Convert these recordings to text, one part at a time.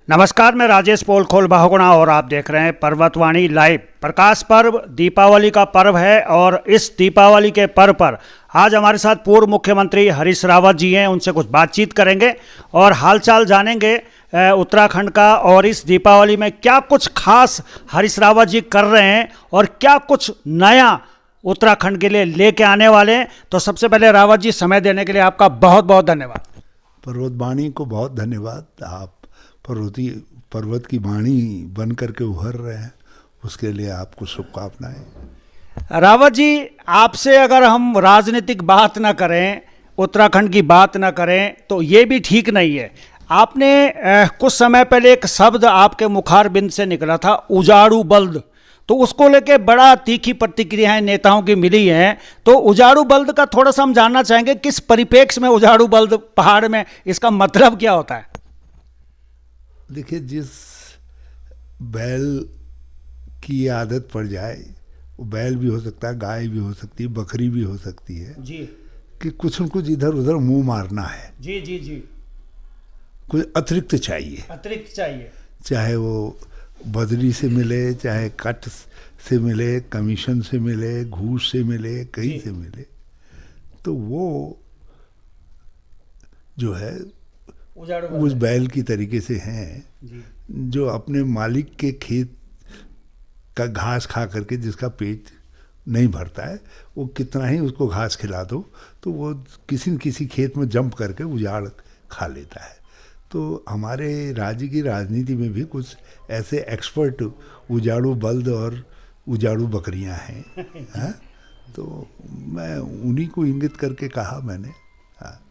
नमस्कार, मैं राजेश पोलखोल बहुगुणा और आप देख रहे हैं पर्वतवाणी लाइव। प्रकाश पर्व दीपावली का पर्व है और इस दीपावली के पर्व पर आज हमारे साथ पूर्व मुख्यमंत्री हरीश रावत जी हैं। उनसे कुछ बातचीत करेंगे और हालचाल जानेंगे उत्तराखंड का, और इस दीपावली में क्या कुछ खास हरीश रावत जी कर रहे हैं और क्या कुछ नया उत्तराखंड के लिए लेके आने वाले हैं। तो सबसे पहले रावत जी, समय देने के लिए आपका बहुत बहुत धन्यवाद। पर्वतवाणी को बहुत धन्यवाद। आप पर्वत की वाणी बन करके उभर रहे हैं, उसके लिए आपको शुभकामनाएं। रावत जी, आपसे अगर हम राजनीतिक बात ना करें, उत्तराखंड की बात ना करें तो ये भी ठीक नहीं है। आपने कुछ समय पहले एक शब्द आपके मुखारबिंद से निकला था, उजाड़ू बल्द, तो उसको लेके बड़ा तीखी प्रतिक्रियाएं नेताओं की मिली हैं। तो उजाड़ू बल्द का थोड़ा सा हम जानना चाहेंगे, किस परिप्रेक्ष्य में उजाड़ू बल्द पहाड़ में, इसका मतलब क्या होता है? देखिए, जिस बैल की आदत पड़ जाए, वो बैल भी हो सकता है, गाय भी हो सकती है, बकरी भी हो सकती है जी, कि कुछ न कुछ इधर उधर मुंह मारना है। जी जी जी, कुछ अतिरिक्त चाहिए, अतिरिक्त चाहिए। चाहे वो बदली से मिले, चाहे कट से मिले, कमीशन से मिले, घूस से मिले, कहीं से मिले। तो वो जो है उस बैल की तरीके से हैं जो अपने मालिक के खेत का घास खा करके, जिसका पेट नहीं भरता है, वो कितना ही उसको घास खिला दो तो वो किसी न किसी खेत में जंप करके उजाड़ खा लेता है। तो हमारे राज्य की राजनीति में भी कुछ ऐसे एक्सपर्ट उजाड़ू बल्द और उजाड़ू बकरियां हैं। हाँ? तो मैं उन्हीं को इंगित करके कहा मैंने। हाँ।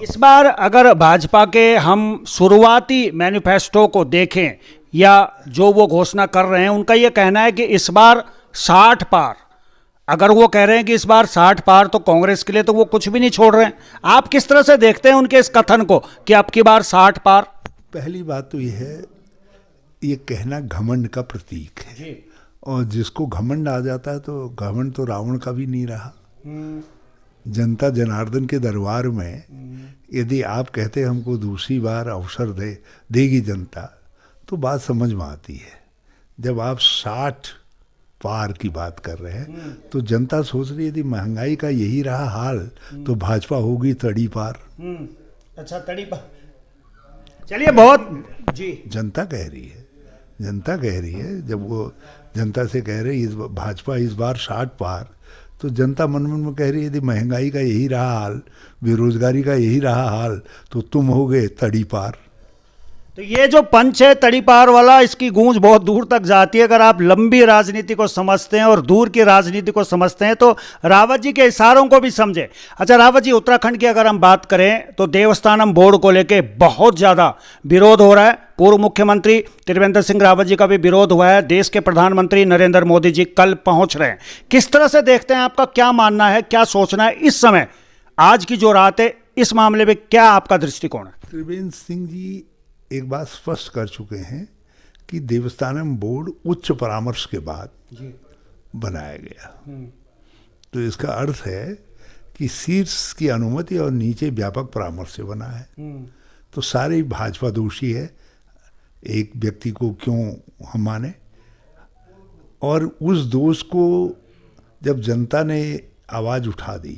इस बार अगर भाजपा के हम शुरुआती मैनिफेस्टो को देखें या जो वो घोषणा कर रहे हैं, उनका ये कहना है कि इस बार 60 पार। अगर वो कह रहे हैं कि इस बार 60 पार, तो कांग्रेस के लिए तो वो कुछ भी नहीं छोड़ रहे हैं। आप किस तरह से देखते हैं उनके इस कथन को कि अब की बार 60 पार? पहली बात तो यह है, ये कहना घमंड का प्रतीक है जी। और जिसको घमंड आ जाता है तो घमंड तो रावण का भी नहीं रहा। जनता जनार्दन के दरबार में यदि आप कहते हमको दूसरी बार अवसर देगी जनता, तो बात समझ में आती है। जब आप 60 पार की बात कर रहे हैं तो जनता सोच रही है यदि महंगाई का यही रहा हाल तो भाजपा होगी तड़ी पार। अच्छा, तड़ी पार। चलिए, बहुत जी। जनता कह रही है, जब वो जनता से कह रही है भाजपा इस बार 60 पार, तो जनता मन मन में कह रही है यदि महंगाई का यही रहा हाल, बेरोजगारी का यही रहा हाल, तो तुम हो गए तड़ी पार। तो ये जो पंच है तड़ी पार वाला, इसकी गूंज बहुत दूर तक जाती है। अगर आप लंबी राजनीति को समझते हैं और दूर की राजनीति को समझते हैं तो रावत जी के इशारों को भी समझे। अच्छा रावत जी, उत्तराखंड की अगर हम बात करें तो देवस्थानम बोर्ड को लेके बहुत ज़्यादा विरोध हो रहा है। पूर्व मुख्यमंत्री त्रिवेंद्र सिंह रावत जी का भी विरोध हुआ है। देश के प्रधानमंत्री नरेंद्र मोदी जी कल पहुंच रहे हैं। किस तरह से देखते हैं, आपका क्या मानना है, क्या सोचना है इस समय, आज की जो रात है, इस मामले में क्या आपका दृष्टिकोण है? त्रिवेंद्र सिंह जी एक बात स्पष्ट कर चुके हैं कि देवस्थानम बोर्ड उच्च परामर्श के बाद बनाया गया। तो इसका अर्थ है कि शीर्ष की अनुमति और नीचे व्यापक परामर्श से बना है। तो सारे भाजपा दोषी है, एक व्यक्ति को क्यों हम माने। और उस दोष को जब जनता ने आवाज़ उठा दी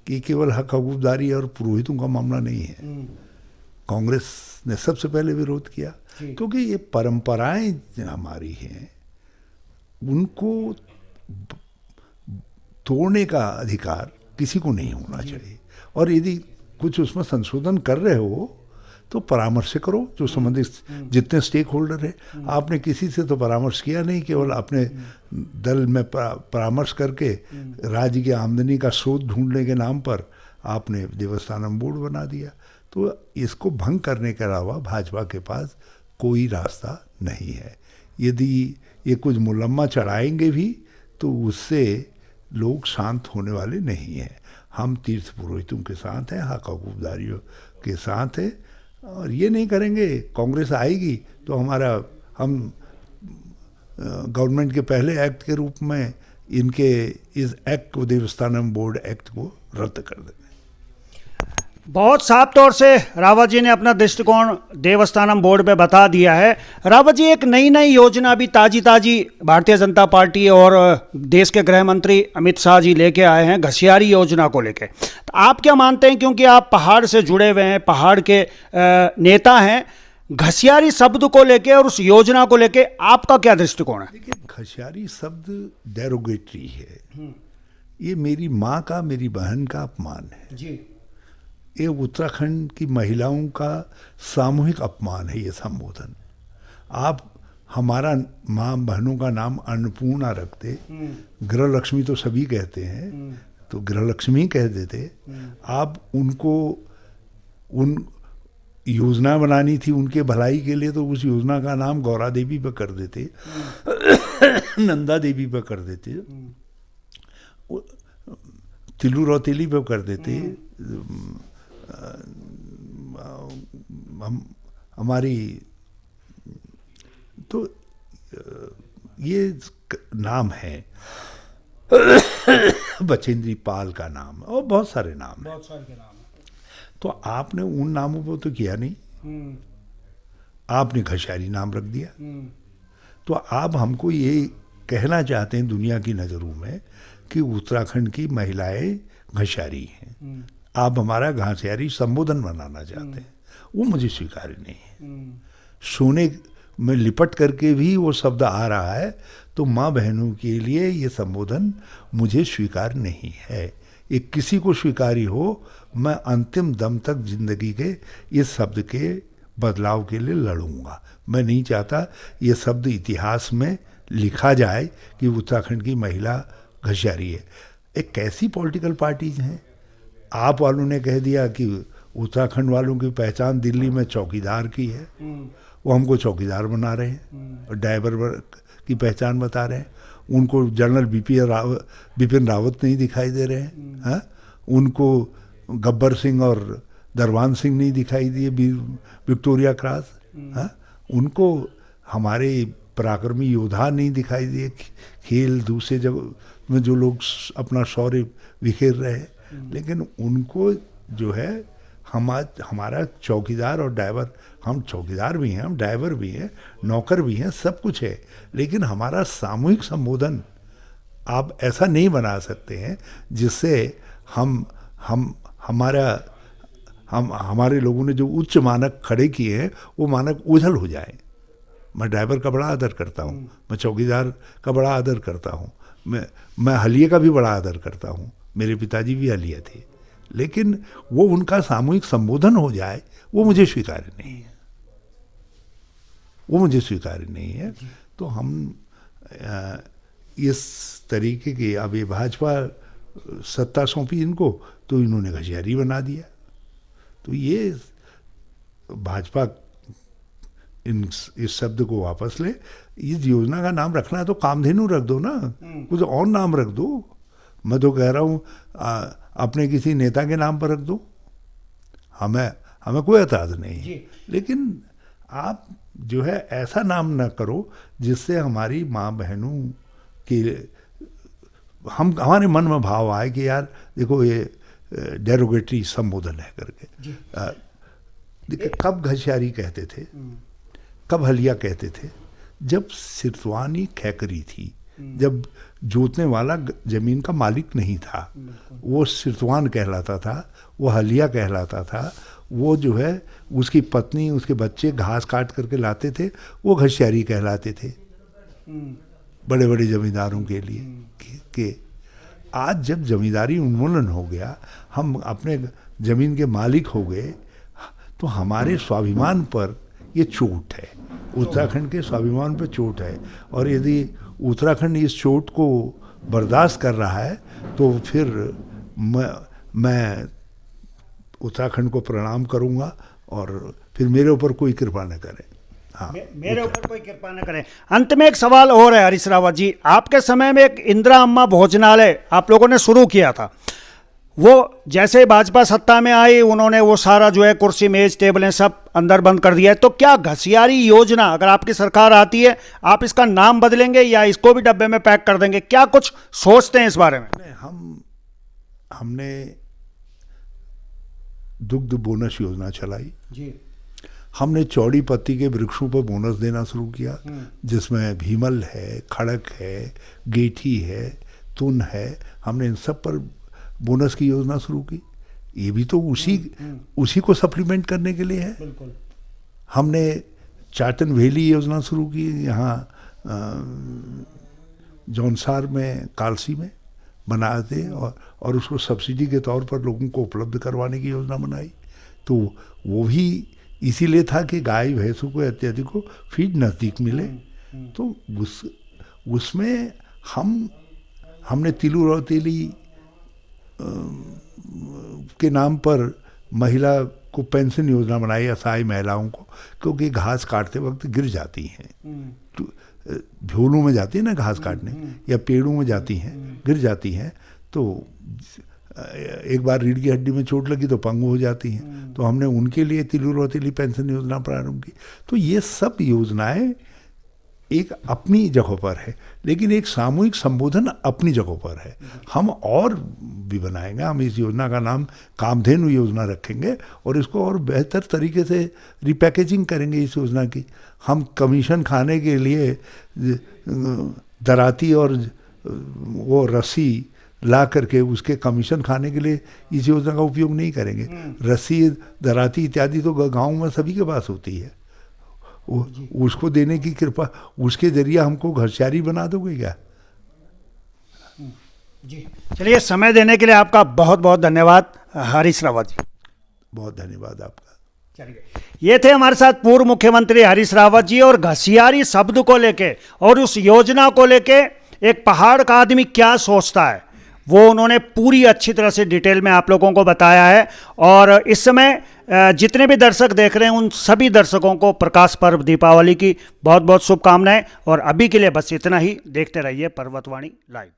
कि केवल हक हकूकदारी और पुरोहितों का मामला नहीं है, कांग्रेस ने सबसे पहले विरोध किया, क्योंकि ये परंपराएं हमारी हैं, उनको तोड़ने का अधिकार किसी को नहीं होना चाहिए। और यदि कुछ उसमें संशोधन कर रहे हो तो परामर्श करो, जो संबंधित जितने स्टेक होल्डर है। आपने किसी से तो परामर्श किया नहीं, केवल अपने दल में परामर्श करके राज्य की आमदनी का स्रोत ढूंढने के नाम पर आपने देवस्थानम बोर्ड बना दिया। तो इसको भंग करने के अलावा भाजपा के पास कोई रास्ता नहीं है। यदि ये कुछ मुलम्मा चढ़ाएंगे भी तो उससे लोग शांत होने वाले नहीं हैं। हम तीर्थ पुरोहितों के साथ हैं, हक हकूकदारियों के साथ हैं, और ये नहीं करेंगे। कांग्रेस आएगी तो हम गवर्नमेंट के पहले एक्ट के रूप में इनके इस एक्ट को, देवस्थानम बोर्ड एक्ट को रद्द कर देंगे। बहुत साफ तौर से रावत जी ने अपना दृष्टिकोण देवस्थानम बोर्ड पे बता दिया है। रावत जी, एक नई नई योजना अभी ताजी ताजी भारतीय जनता पार्टी और देश के गृह मंत्री अमित शाह जी लेके आए हैं, घसियारी योजना को लेके। तो आप क्या मानते हैं, क्योंकि आप पहाड़ से जुड़े हुए हैं, पहाड़ के नेता हैं, घसियारी शब्द को लेके और उस योजना को लेके आपका क्या दृष्टिकोण है? देखिए, घसियारी शब्द डेरोगेटरी है। ये मेरी माँ का, मेरी बहन का अपमान है जी। ये उत्तराखंड की महिलाओं का सामूहिक अपमान है। ये संबोधन आप हमारा माँ बहनों का नाम अन्नपूर्णा रखते, गृह लक्ष्मी तो सभी कहते हैं, तो गृह लक्ष्मी कह देते। आप उनको उन योजना बनानी थी उनके भलाई के लिए, तो उस योजना का नाम गौरा देवी पर कर देते, नंदा देवी पर कर देते, तिलू रौतेली पर कर देते, हमारी तो ये नाम है बचेंद्री पाल का नाम है और बहुत सारे नाम हैं। तो आपने उन नामों पर तो किया नहीं, आपने घसियारी नाम रख दिया। तो आप हमको ये कहना चाहते हैं दुनिया की नज़रों में कि उत्तराखंड की महिलाएं घसियारी हैं। आप हमारा घसियारी संबोधन बनाना चाहते हैं, वो मुझे स्वीकार्य नहीं है। सोने में लिपट करके भी वो शब्द आ रहा है, तो माँ बहनों के लिए ये संबोधन मुझे स्वीकार नहीं है। ये किसी को स्वीकारी हो, मैं अंतिम दम तक जिंदगी के इस शब्द के बदलाव के लिए लड़ूंगा। मैं नहीं चाहता ये शब्द इतिहास में लिखा जाए कि उत्तराखंड की महिला घसियारी है। एक कैसी पॉलिटिकल पार्टीज हैं, आप वालों ने कह दिया कि उत्तराखंड वालों की पहचान दिल्ली में चौकीदार की है, वो हमको चौकीदार बना रहे हैं और ड्राइवर की पहचान बता रहे हैं। उनको जनरल बिपिन रावत नहीं दिखाई दे रहे हैं, हाँ? उनको गब्बर सिंह और दरबान सिंह नहीं दिखाई दिए विक्टोरिया क्रॉस, हाँ? उनको हमारे पराक्रमी योद्धा नहीं दिखाई दिए, खेल दूसरे जगह में जो लोग अपना शौर्य बिखेर रहे हैं। लेकिन उनको जो है हमारा चौकीदार और ड्राइवर, हम चौकीदार भी हैं, हम ड्राइवर भी हैं, नौकर भी हैं, सब कुछ है। लेकिन हमारा सामूहिक संबोधन आप ऐसा नहीं बना सकते हैं जिससे हमारे लोगों ने जो उच्च मानक खड़े किए हैं वो मानक ओझल हो जाए। मैं ड्राइवर का बड़ा आदर करता हूँ, मैं चौकीदार का बड़ा आदर करता हूँ, मैं हलिये का भी बड़ा आदर करता हूँ, मेरे पिताजी भी हलिये थे। लेकिन वो उनका सामूहिक संबोधन हो जाए, वो मुझे स्वीकार्य नहीं है, वो मुझे स्वीकार्य नहीं है। तो हम इस तरीके की, अब ये भाजपा सत्ता सौंपी इनको तो इन्होंने घसियारी बना दिया। तो ये भाजपा इस शब्द को वापस ले। इस योजना का नाम रखना है तो कामधेनु रख दो ना, कुछ और नाम रख दो। मैं तो कह रहा हूँ अपने किसी नेता के नाम पर रख दो, हमें कोई एतराज़ नहीं है। लेकिन आप जो है ऐसा नाम न करो जिससे हमारी माँ बहनों की हमारे मन में भाव आए कि यार देखो ये डेरोगेटरी संबोधन है करके। देखिए, कब घसियारी कहते थे, कब हलिया कहते थे? जब सिरतवानी खैकरी थी, जब जोतने वाला जमीन का मालिक नहीं था, वो सिरतवान कहलाता था, वो हलिया कहलाता था। वो जो है उसकी पत्नी, उसके बच्चे घास काट करके लाते थे, वो घसियारी कहलाते थे बड़े बड़े जमींदारों के लिए। कि आज जब जमींदारी उन्मूलन हो गया, हम अपने ज़मीन के मालिक हो गए, तो हमारे स्वाभिमान पर ये चोट है, उत्तराखंड के स्वाभिमान पर चोट है। और यदि उत्तराखंड इस चोट को बर्दाश्त कर रहा है तो फिर मैं उत्तराखंड को प्रणाम करूंगा और फिर मेरे ऊपर कोई कृपा न करे। हाँ, मेरे ऊपर कोई कृपा न करें। अंत में एक सवाल और है हरीश रावत जी, आपके समय में एक इंदिरा अम्मा भोजनालय आप लोगों ने शुरू किया था। वो जैसे भाजपा सत्ता में आई, उन्होंने वो सारा जो है कुर्सी मेज टेबलें सब अंदर बंद कर दिया है। तो क्या घसियारी योजना, अगर आपकी सरकार आती है, आप इसका नाम बदलेंगे या इसको भी डब्बे में पैक कर देंगे? क्या कुछ सोचते हैं इस बारे में? हमने दुग्ध बोनस योजना चलाई। जी। हमने चौड़ी पत्ती के वृक्षों पर बोनस देना शुरू किया, जिसमें भीमल है, खड़क है, गेठी है, तुन है। हमने इन सब पर बोनस की योजना शुरू की। ये भी तो उसी को सप्लीमेंट करने के लिए है। बिल्कुल। हमने चाटन वैली योजना शुरू की, यहाँ जौनसार में, कालसी में बनाते और उसको सब्सिडी के तौर पर लोगों को उपलब्ध करवाने की योजना बनाई। तो वो भी इसीलिए था कि गाय भैंसों को अत्यधिक को फीड नज़दीक मिले। तो उसमें हमने तिलू रौतेली के नाम पर महिला को पेंशन योजना बनाई, असहाय महिलाओं को, क्योंकि घास काटते वक्त गिर जाती हैं, तो झोलों में जाती है ना घास काटने, या पेड़ों में जाती हैं, गिर जाती हैं, तो एक बार रीढ़ की हड्डी में चोट लगी तो पंगु हो जाती हैं। तो हमने उनके लिए तिलू रौतेली पेंशन योजना प्रारंभ की। तो ये सब योजनाएं एक अपनी जगह पर है, लेकिन एक सामूहिक संबोधन अपनी जगह पर है। हम और भी बनाएंगे। हम इस योजना का नाम कामधेनु योजना रखेंगे और इसको और बेहतर तरीके से रिपैकेजिंग करेंगे इस योजना की। हम कमीशन खाने के लिए दराती और वो रस्सी ला करके उसके कमीशन खाने के लिए इस योजना का उपयोग नहीं करेंगे। रस्सी, दराती इत्यादि तो गाँव में सभी के पास होती है। उसको देने की कृपा, उसके जरिए हमको घरचारी बना दोगे क्या? जी, चलिए, समय देने के लिए आपका बहुत बहुत धन्यवाद हरीश रावत जी। बहुत धन्यवाद आपका। चलिए, ये थे हमारे साथ पूर्व मुख्यमंत्री हरीश रावत जी, और घसियारी शब्द को लेके और उस योजना को लेके एक पहाड़ का आदमी क्या सोचता है वो उन्होंने पूरी अच्छी तरह से डिटेल में आप लोगों को बताया है। और इस समय जितने भी दर्शक देख रहे हैं उन सभी दर्शकों को प्रकाश पर्व दीपावली की बहुत बहुत शुभकामनाएं। और अभी के लिए बस इतना ही। देखते रहिए पर्वतवाणी लाइव।